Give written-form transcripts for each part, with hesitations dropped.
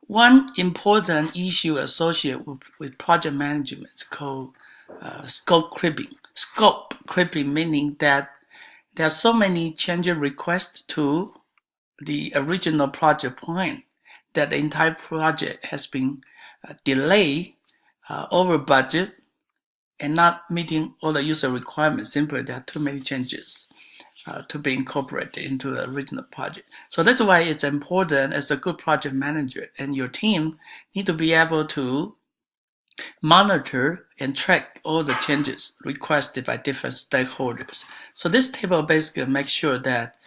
One important issue associated with project management is called scope creeping. Scope creeping meaning that there are so many change requests to the original project plan that the entire project has been delayed, over budget, and not meeting all the user requirements. Simply, there are too many changes to be incorporated into the original project. So that's why it's important as a good project manager and your team need to be able to monitor and track all the changes requested by different stakeholders. So this table basically makes sure that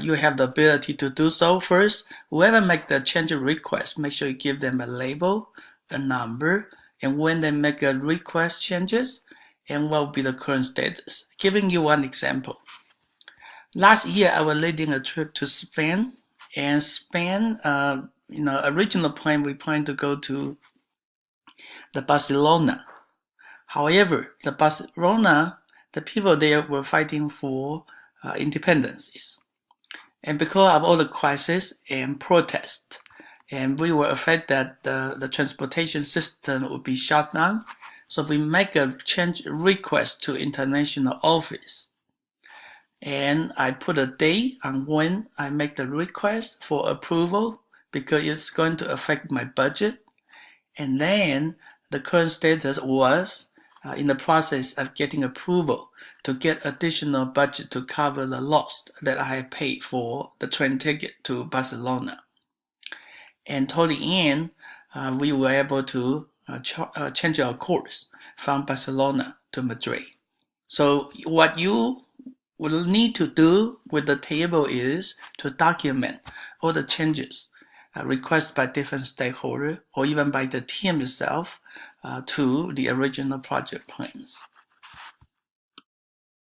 you have the ability to do so. First, whoever make the change request, make sure you give them a label, a number, and when they make a request changes, and what will be the current status. Giving you one example. Last year, I was leading a trip to Spain, and Spain, original plan, we planned to go to the Barcelona. However, the Barcelona, the people there were fighting for independencies. And because of all the crisis and protests, and we were afraid that the transportation system would be shut down, so we make a change request to international office. And I put a date on when I make the request for approval because it's going to affect my budget. And then the current status was in the process of getting approval to get additional budget to cover the loss that I had paid for the train ticket to Barcelona. And toward the end, we were able to change our course from Barcelona to Madrid. So what you will need to do with the table is to document all the changes requested by different stakeholders or even by the team itself to the original project plans.